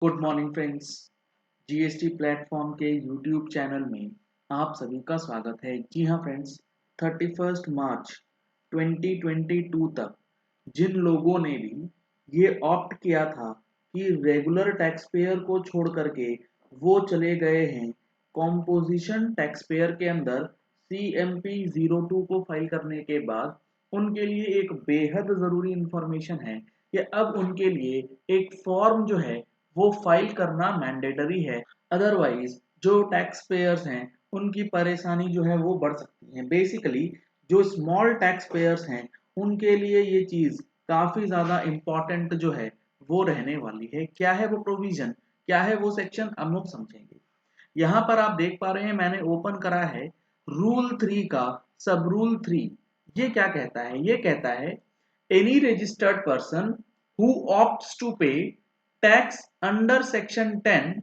Good morning friends. GST platform के YouTube channel में आप सभी का स्वागत है। जी हाँ फ्रेंड्स, 31 मार्च 2022 तक जिन लोगों ने भी ये ऑप्ट किया था कि रेगुलर टैक्स पेयर को छोड़ करके वो चले गए हैं कॉम्पोजिशन टैक्स पेयर के अंदर CMP 02 को फाइल करने के बाद, उनके लिए एक बेहद ज़रूरी इंफॉर्मेशन है कि अब उनके लिए एक फॉर्म जो है वो फाइल करना मैंडेटरी है। अदरवाइज जो टैक्स पेयर्स हैं उनकी परेशानी जो है वो बढ़ सकती है। बेसिकली जो स्मॉल टैक्स पेयर्स हैं उनके लिए ये चीज़ काफ़ी ज़्यादा इम्पॉर्टेंट जो है वो रहने वाली है। क्या है वो प्रोविजन, क्या है वो सेक्शन, हम लोग समझेंगे। यहाँ पर आप देख पा रहे हैं, मैंने ओपन करा है रूल 3 का सब रूल 3। ये क्या कहता है? ये कहता है any registered person who opts to pay tax under section 10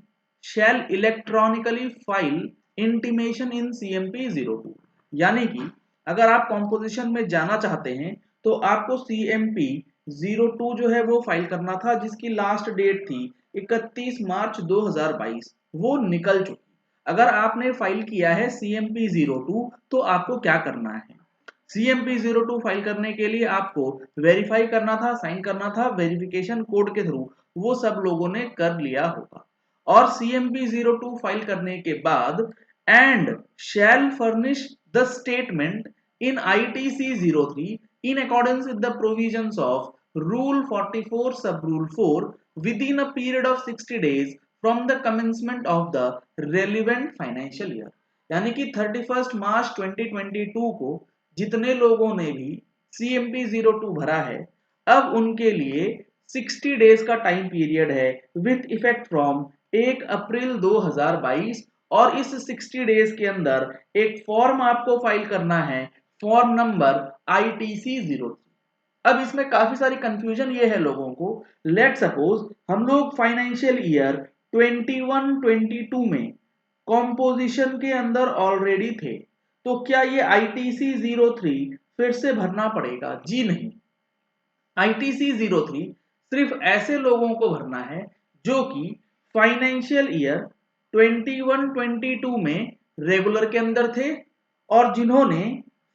shall electronically file intimation in CMP 02। यानी कि अगर आप कॉम्पोजिशन में जाना चाहते हैं तो आपको CMP 02 जो है वो फाइल करना था, जिसकी लास्ट डेट थी 31 मार्च 2022। वो निकल चुकी। अगर आपने फाइल किया है CMP 02 तो आपको क्या करना है? CMP 02 फाइल करने के लिए आपको वेरीफाई करना था, साइन करना था वेरिफिकेशन कोड के थ्रू। वो सब लोगों ने कर लिया होगा। और CMP 02 फाइल करने के बाद and shall furnish the statement in ITC 03 in accordance with the provisions of Rule 44 Sub Rule 4 within a period of 60 days from the commencement of the relevant financial year। यानी कि 31 मार्च 2022 को जितने लोगों ने भी CMP 02 भरा है, अब उनके लिए 60 डेज का टाइम पीरियड है विथ इफेक्ट फ्रॉम 1 अप्रैल 2022। और इस 60 डेज के अंदर एक फॉर्म आपको फाइल करना है, फॉर्म नंबर ITC 03। अब इसमें काफी सारी कंफ्यूजन ये है लोगों को। लेट सपोज हम लोग फाइनेंशियल ईयर 21-22 में कॉम्पोजिशन के अंदर ऑलरेडी थे, तो क्या ये ITC 03 फिर से भरना पड़ेगा? जी नहीं। ITC 03 सिर्फ ऐसे लोगों को भरना है जो कि फाइनेंशियल ईयर 21-22 में रेगुलर के अंदर थे और जिन्होंने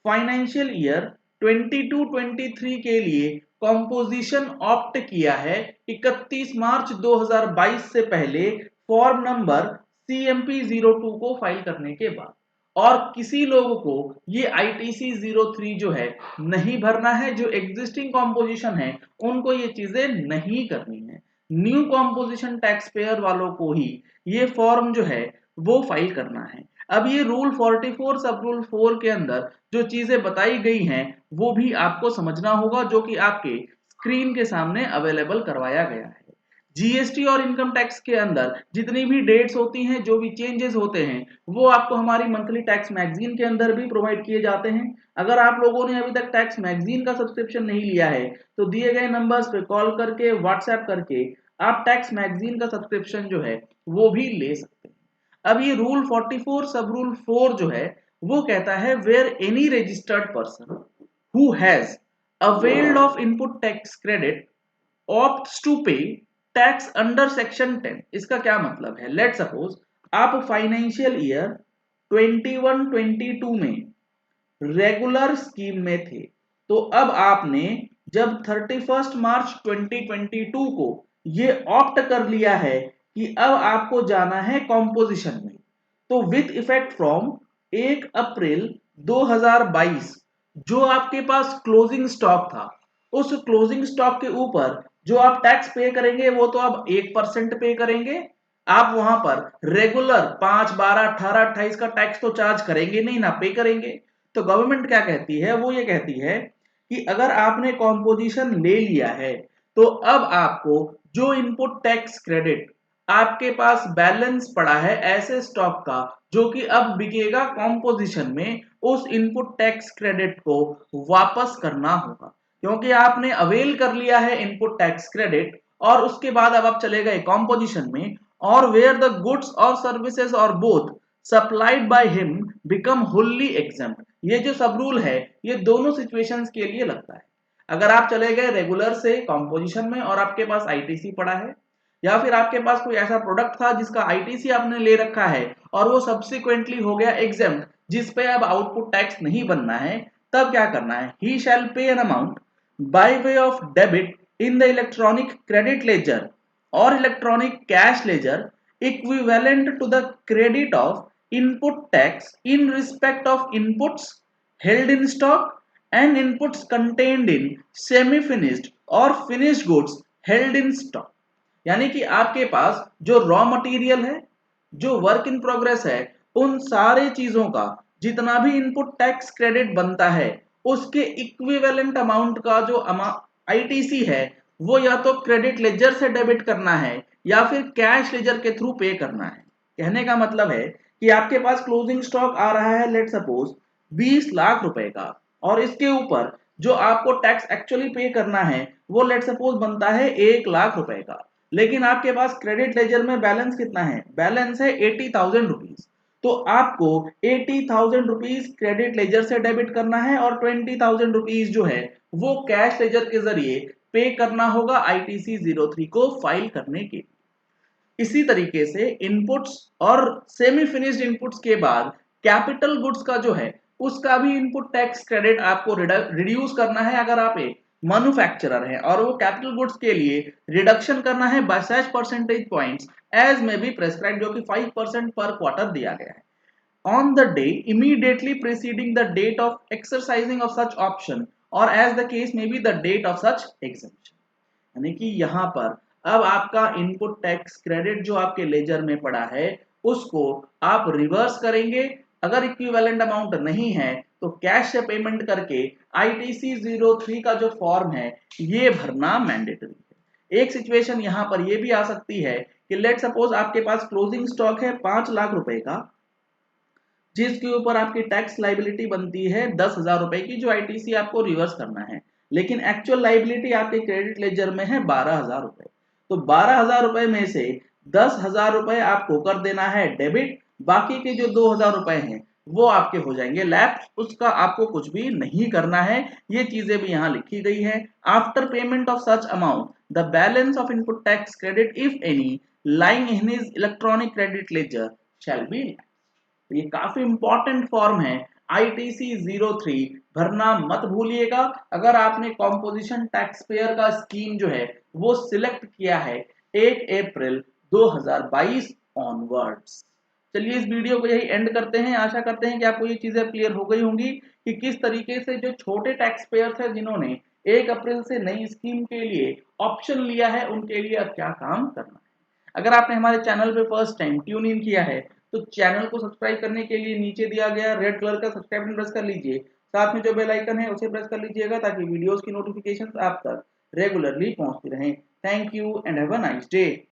फाइनेंशियल ईयर 22-23 के लिए कॉम्पोजिशन ऑप्ट किया है 31 मार्च 2022 से पहले फॉर्म नंबर CMP 02 को फाइल करने के बाद। और किसी लोगों को ये ITC 03 जो है नहीं भरना है। जो एग्जिस्टिंग कॉम्पोजिशन है उनको ये चीजें नहीं करनी है। न्यू कॉम्पोजिशन टैक्स पेयर वालों को ही ये फॉर्म जो है वो फाइल करना है। अब ये रूल 44 सब रूल 4 के अंदर जो चीजें बताई गई हैं वो भी आपको समझना होगा, जो कि आपके स्क्रीन के सामने अवेलेबल करवाया गया है। जीएसटी और इनकम टैक्स के अंदर जितनी भी डेट्स होती हैं, जो भी चेंजेस होते हैं, वो आपको हमारी मंथली टैक्स मैगजीन के अंदर भी प्रोवाइड किए जाते हैं। अगर आप लोगों ने अभी तक टैक्स मैगजीन का सब्सक्रिप्शन नहीं लिया है तो दिए गए नंबर्स पे कॉल करके, व्हाट्सएप करके आप टैक्स मैगजीन का सब्सक्रिप्शन जो है वो भी ले सकते हैं। अब ये रूल 44 सब रूल 4 जो है वो कहता है where any registered person who has availed of input tax credit opts to pay tax under section 10। इसका क्या मतलब है? लेट सपोज आप फाइनेंशियल ईयर 21-22 में रेगुलर स्कीम में थे, तो अब आपने जब 31 मार्च 2022 को ये ऑप्ट कर लिया है कि अब आपको जाना है कॉम्पोजिशन में, तो विथ इफेक्ट फ्रॉम 1 अप्रैल 2022 जो आपके पास क्लोजिंग स्टॉक था, उस क्लोजिंग स्टॉक के ऊपर जो आप टैक्स पे करेंगे वो तो अब 1% पे करेंगे। आप वहां पर रेगुलर 5, 12, 18, 28 का टैक्स तो चार्ज करेंगे नहीं ना, पे करेंगे। तो गवर्नमेंट क्या कहती है? वो ये कहती है कि अगर आपने कॉम्पोजिशन ले लिया है तो अब आपको जो इनपुट टैक्स क्रेडिट आपके पास बैलेंस पड़ा है ऐसे स्टॉक का जो कि अब बिकेगा कॉम्पोजिशन में, उस इनपुट टैक्स क्रेडिट को वापस करना होगा। क्योंकि आपने अवेल कर लिया है इनपुट टैक्स क्रेडिट और उसके बाद अब आप चले गए कॉम्पोजिशन में, और वेयर द गुड्स और सर्विसेज और both supplied by him become Holi exempt. ये जो सब रूल है ये दोनों सिचुएशंस के लिए लगता है। अगर आप चले गए रेगुलर से कॉम्पोजिशन में और आपके पास ITC पड़ा है, या फिर आपके पास कोई ऐसा प्रोडक्ट था जिसका आईटीसी आपने ले रखा है और वो सब्सिक्वेंटली हो गया एग्जेम्प्ट, जिस पे अब आउटपुट टैक्स नहीं बनना है, तब क्या करना है? He shall pay an amount by way of debit in the electronic credit ledger और electronic cash ledger equivalent to the credit of input tax in respect of inputs held in stock and inputs contained in semi finished or finished goods held in stock। यानी कि आपके पास जो raw material है, जो work in progress है, उन सारे चीजों का जितना भी इनपुट टैक्स क्रेडिट बनता है, उसके इक्विवेलेंट अमाउंट का जो आईटीसी है, वो या तो क्रेडिट लेजर से डेबिट करना है या फिर कैश लेजर के थ्रू पे करना है। कहने का मतलब है कि आपके पास क्लोजिंग स्टॉक आ रहा है लेट सपोज 20 लाख रुपए का, और इसके ऊपर जो आपको टैक्स एक्चुअली पे करना है वो लेट सपोज बनता है 1 लाख रुपए का, लेकिन आपके पास क्रेडिट लेजर में बैलेंस कितना है? बैलेंस है 80,000 रुपीज। तो आपको 80,000 रुपीज क्रेडिट लेजर से डेबिट करना है और 20,000 रुपीज जो है वो कैश लेजर के जरिए पे करना होगा आईटीसी 03 को फाइल करने के लिए। इसी तरीके से इनपुट्स और सेमी फिनिश्ड इनपुट्स के बाद कैपिटल गुड्स का जो है उसका भी इनपुट टैक्स क्रेडिट आपको रिड्यूस करना है अगर आप एक मैन्युफैक्चरर हैं, और वो कैपिटल गुड्स के लिए रिडक्शन करना है by such percentage points as may be prescribe, जो कि 5% पर क्वार्टर दिया गया है on the day immediately preceding the date of exercising of such option or as the case may be the date of such exemption। यानी कि यहाँ पर अब आपका इनपुट टैक्स क्रेडिट जो आपके लेजर में पड़ा है उसको आप रिवर्स करेंगे। अगर इक्विवेलेंट अमाउंट नहीं है तो कैश से पेमेंट करके आईटीसी 03 का जो फॉर्म है ये भरना मैंडेटरी है। एक सिचुएशन यहाँ पर ये भी आ सकती है कि लेट सपोज आपके पास क्लोजिंग स्टॉक है 5 लाख रुपए का, जिसके ऊपर आपकी टैक्स लाइबिलिटी बनती है 10,000 रुपए की, जो आईटीसी आपको रिवर्स करना है, लेकिन एक्चुअल लाइबिलिटी आपके क्रेडिट लेजर में है 12,000 रुपए। तो 12,000 रुपए में से 10,000 रुपए आपको कर देना है डेबिट, बाकी के जो 2,000 रुपए हैं वो आपके हो जाएंगे लैप्स, उसका आपको कुछ भी नहीं करना है। ये चीजें भी यहाँ लिखी गई है। After payment of such amount the balance of input tax credit if any lying in his electronic credit laser shall be. तो ये काफी इंपॉर्टेंट फॉर्म है, आईटीसी 03 भरना मत भूलिएगा अगर आपने कॉम्पोजिशन टैक्स पेयर का स्कीम जो है वो सिलेक्ट किया है 1 अप्रैल 2022 ऑनवर्ड्स। चलिए इस वीडियो को यही एंड करते हैं। आशा करते हैं कि आपको ये चीजें क्लियर हो गई होंगी कि किस तरीके से जो छोटे टैक्स पेयर्स हैं जिन्होंने 1 अप्रैल से नई स्कीम के लिए ऑप्शन लिया है उनके लिए अब क्या काम करना है। अगर आपने हमारे चैनल पे फर्स्ट टाइम ट्यून इन किया है तो चैनल को सब्सक्राइब करने के लिए नीचे दिया गया रेड कलर का सब्सक्राइब बटन प्रेस कर लीजिए, साथ में जो बेल आइकन है उसे प्रेस कर लीजिएगा ताकि वीडियोस की नोटिफिकेशंस आप तक रेगुलरली पहुंचती रहें। Thank you and have a nice day.